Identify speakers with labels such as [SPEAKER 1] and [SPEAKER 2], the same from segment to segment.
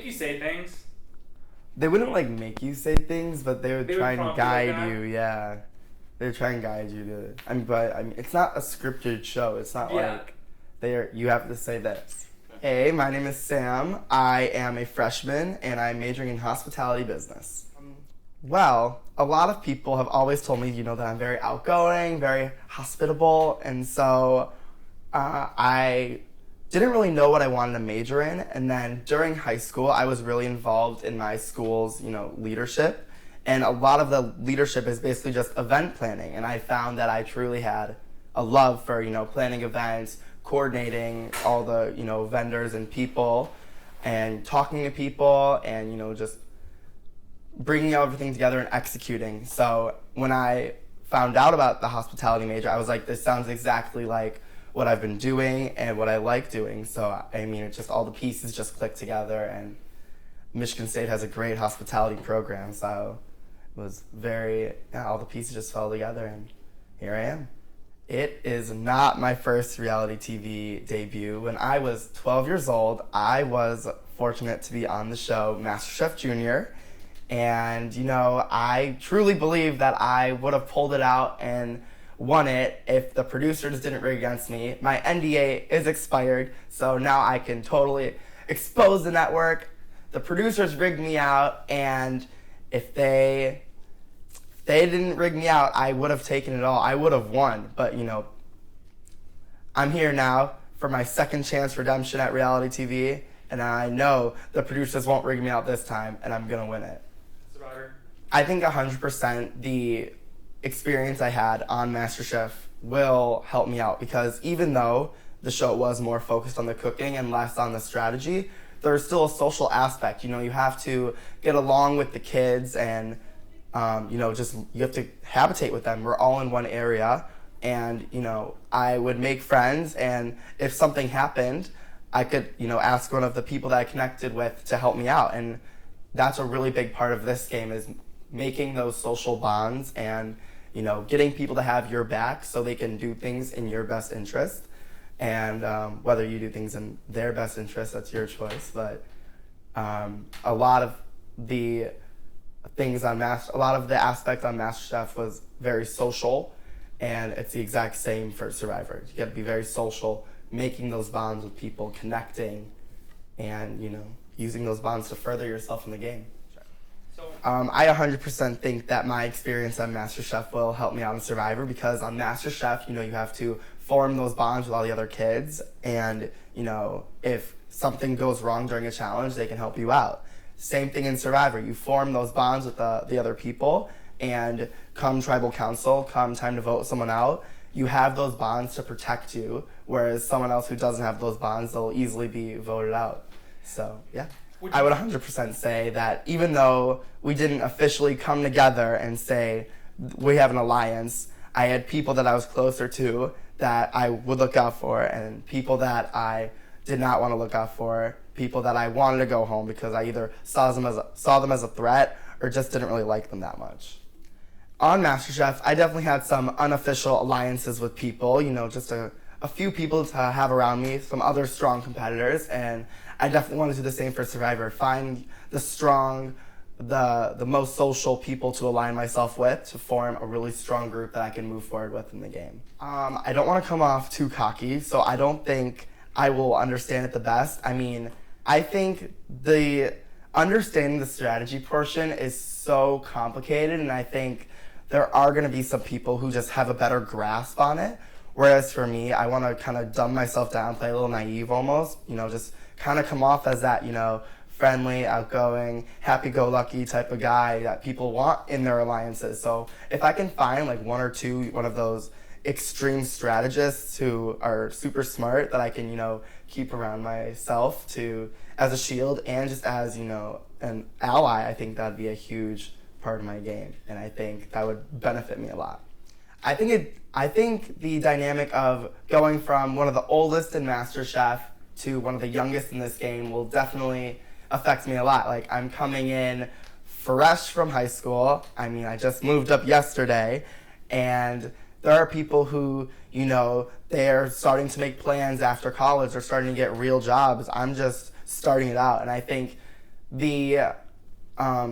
[SPEAKER 1] you say things?
[SPEAKER 2] They wouldn't like make you say things, but they would try and
[SPEAKER 1] prompt you like
[SPEAKER 2] guide
[SPEAKER 1] that?
[SPEAKER 2] you. Yeah, they would try and guide you to. But it's not a scripted show. It's not
[SPEAKER 1] Yeah.
[SPEAKER 2] like you have to say this. Hey, my name is Sam. I am a freshman, and I'm majoring in hospitality business. Well, a lot of people have always told me, that I'm very outgoing, very hospitable, and so I didn't really know what I wanted to major in. And then during high school, I was really involved in my school's, leadership. And a lot of the leadership is basically just event planning. And I found that I truly had a love for, planning events, coordinating all the, vendors and people, and talking to people, and, just bringing everything together and executing. So when I found out about the hospitality major, I was like, this sounds exactly like what I've been doing and what I like doing. So, it just all the pieces just clicked together, and Michigan State has a great hospitality program. So it was all the pieces just fell together, and here I am. It is not my first reality TV debut. When I was 12 years old, I was fortunate to be on the show MasterChef Junior. And, I truly believe that I would have pulled it out and won it if the producers didn't rig against me. My NDA is expired, so now I can totally expose the network. The producers rigged me out, and if they didn't rig me out, I would have taken it all. I would have won, but, I'm here now for my second chance redemption at reality TV, and I know the producers won't rig me out this time, and I'm going to win it.
[SPEAKER 1] Survivor.
[SPEAKER 2] I think 100% the experience I had on MasterChef will help me out, because even though the show was more focused on the cooking and less on the strategy, there's still a social aspect. You have to get along with the kids, and you have to habitate with them. We're all in one area, and I would make friends, and if something happened, I could ask one of the people that I connected with to help me out. And that's a really big part of this game, is making those social bonds and getting people to have your back so they can do things in your best interest. And whether you do things in their best interest, that's your choice. But a lot of the aspect on MasterChef was very social, and it's the exact same for Survivor. You got to be very social, making those bonds with people, connecting, and using those bonds to further yourself in the game. I 100% think that my experience on MasterChef will help me out in Survivor, because on MasterChef, you have to form those bonds with all the other kids, and, if something goes wrong during a challenge, they can help you out. Same thing in Survivor. You form those bonds with the other people, and come tribal council, come time to vote someone out, you have those bonds to protect you, whereas someone else who doesn't have those bonds, they'll easily be voted out. So, yeah. I would 100% say that even though we didn't officially come together and say we have an alliance, I had people that I was closer to that I would look out for, and people that I did not want to look out for, people that I wanted to go home because I either saw them as a threat or just didn't really like them that much. On MasterChef, I definitely had some unofficial alliances with people, just a few people to have around me, some other strong competitors, and I definitely want to do the same for Survivor. Find the strong, the most social people to align myself with to form a really strong group that I can move forward with in the game. I don't want to come off too cocky, so I don't think I will understand it the best. I think the understanding the strategy portion is so complicated, and I think there are going to be some people who just have a better grasp on it. Whereas for me, I want to kind of dumb myself down, play a little naive almost, just kind of come off as that, friendly, outgoing, happy-go-lucky type of guy that people want in their alliances. So if I can find like one of those extreme strategists who are super smart that I can, keep around myself as a shield and just as, an ally, I think that'd be a huge part of my game. And I think that would benefit me a lot. I think the dynamic of going from one of the oldest in MasterChef to one of the youngest in this game will definitely affect me a lot. Like, I'm coming in fresh from high school. I just moved up yesterday, and there are people who, they're starting to make plans after college or starting to get real jobs. I'm just starting it out, and I think the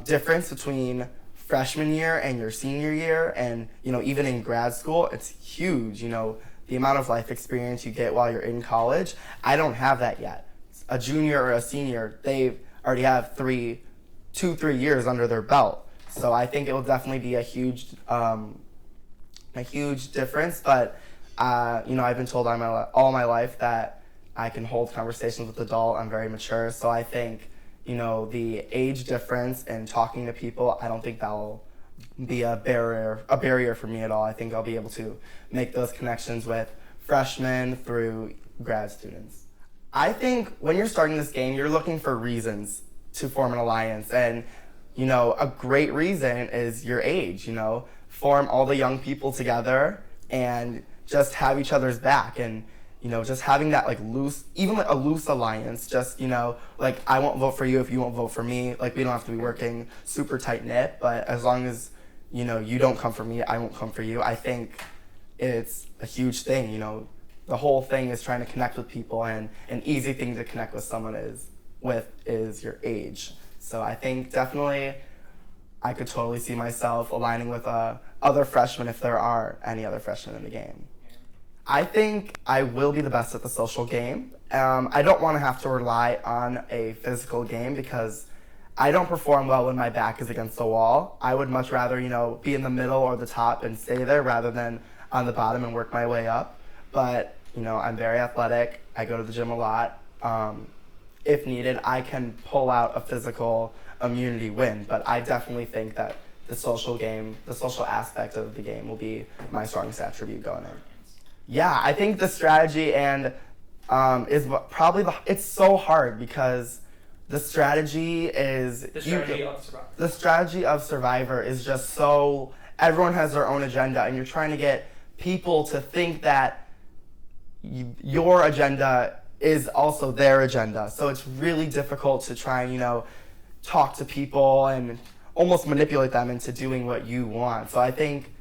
[SPEAKER 2] difference between freshman year and your senior year, and even in grad school, it's huge. The amount of life experience you get while you're in college, I don't have that yet. A junior or a senior, they already have 3 years under their belt. So I think it will definitely be a huge difference. But I've been told all my life that I can hold conversations with adults. I'm very mature, so I think the age difference in talking to people, I don't think that'll be a barrier for me at all. I think I'll be able to make those connections with freshmen through grad students. I think when you're starting this game, you're looking for reasons to form an alliance, and a great reason is your age. Form all the young people together and just have each other's back, and just having that a loose alliance, just I won't vote for you if you won't vote for me. We don't have to be working super tight knit, but as long as you don't come for me, I won't come for you. I think it's a huge thing. The whole thing is trying to connect with people, and an easy thing to connect with someone is your age. So I think definitely I could totally see myself aligning with other freshmen if there are any other freshmen in the game. I think I will be the best at the social game. I don't want to have to rely on a physical game because I don't perform well when my back is against the wall. I would much rather, be in the middle or the top and stay there rather than on the bottom and work my way up. But, I'm very athletic. I go to the gym a lot. If needed, I can pull out a physical immunity win, but I definitely think that the social aspect of the game will be my strongest attribute going in. Yeah, I think the strategy and it's so hard because the strategy of Survivor is just so, everyone has their own agenda, and you're trying to get people to think that your agenda is also their agenda. So it's really difficult to try and, talk to people and almost manipulate them into doing what you want. So I think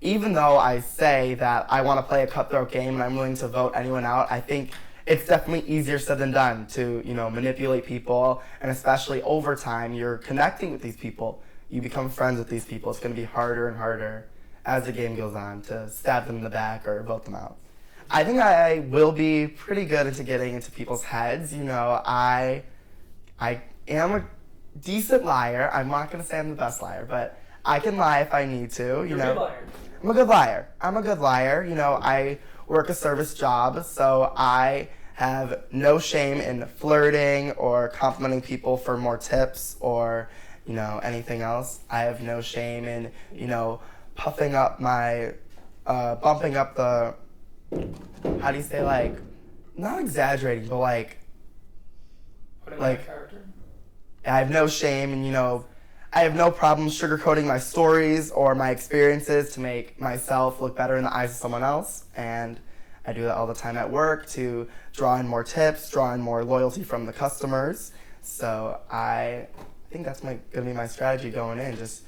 [SPEAKER 2] even though I say that I want to play a cutthroat game and I'm willing to vote anyone out, I think it's definitely easier said than done to, manipulate people. And especially over time, you're connecting with these people. You become friends with these people. It's going to be harder and harder as the game goes on to stab them in the back or vote them out. I think I will be pretty good into getting into people's heads. I am a decent liar. I'm not going to say I'm the best liar, but I can lie if I need to.
[SPEAKER 1] You're a good liar.
[SPEAKER 2] I'm a good liar. I work a service job, so I have no shame in flirting or complimenting people for more tips or, anything else. I have no shame in, puffing up my, bumping up the, how do you say, not exaggerating, but
[SPEAKER 1] Putting on a character.
[SPEAKER 2] I have no shame in, I have no problem sugarcoating my stories or my experiences to make myself look better in the eyes of someone else. And I do that all the time at work to draw in more tips, draw in more loyalty from the customers. So I think that's going to be my strategy going in, just,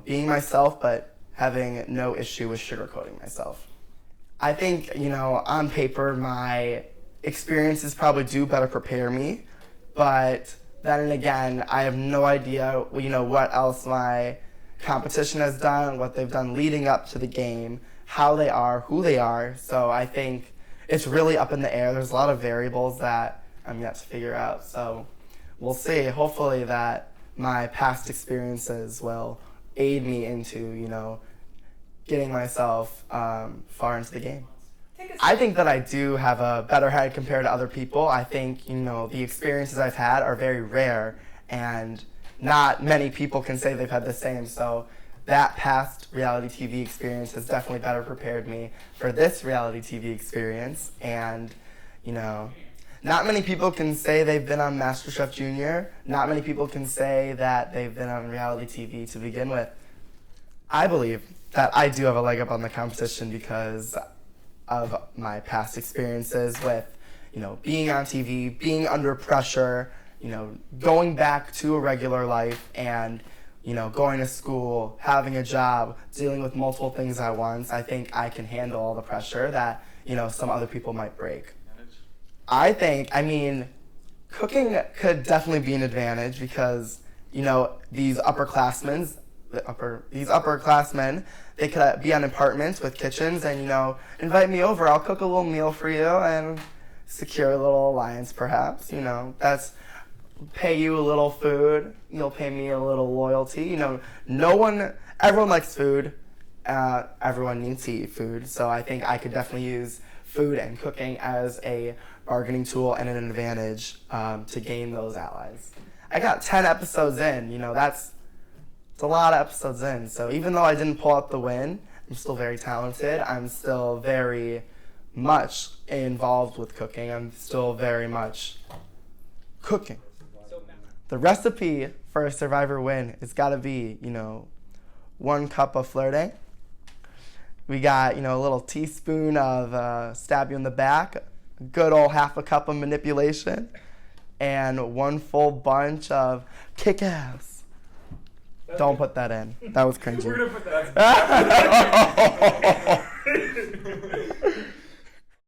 [SPEAKER 2] being myself, but having no issue with sugarcoating myself. I think, on paper, my experiences probably do better prepare me, but then again, I have no idea, what else my competition has done, what they've done leading up to the game, how they are, who they are. So I think it's really up in the air. There's a lot of variables that I'm yet to figure out. So we'll see. Hopefully that my past experiences will aid me into, getting myself far into the game. I think that I do have a better head compared to other people. I think, the experiences I've had are very rare, and not many people can say they've had the same. So that past reality TV experience has definitely better prepared me for this reality TV experience. And, not many people can say they've been on MasterChef Junior. Not many people can say that they've been on reality TV to begin with. I believe that I do have a leg up on the competition because of my past experiences with, being on TV, being under pressure, going back to a regular life and, going to school, having a job, dealing with multiple things at once. I think I can handle all the pressure that, some other people might break. Cooking could definitely be an advantage because, you know, these upperclassmen, they could be on apartments with kitchens and, you know, invite me over. I'll cook a little meal for you and secure a little alliance, perhaps. You know, that's pay you a little food. You'll pay me a little loyalty. You know, everyone likes food. Everyone needs to eat food. So I think I could definitely use food and cooking as a bargaining tool and an advantage to gain those allies. I got 10 episodes in, you know, it's a lot of episodes in. So even though I didn't pull out the win, I'm still very talented. I'm still very much involved with cooking. I'm still very much cooking. The recipe for a Survivor win has got to be, you know, 1 cup of flirting. We got, you know, a little teaspoon of stab you in the back, a good old half a cup of manipulation, and 1 full bunch of kick-ass. Don't put that in. That was cringy.
[SPEAKER 1] We're going to put that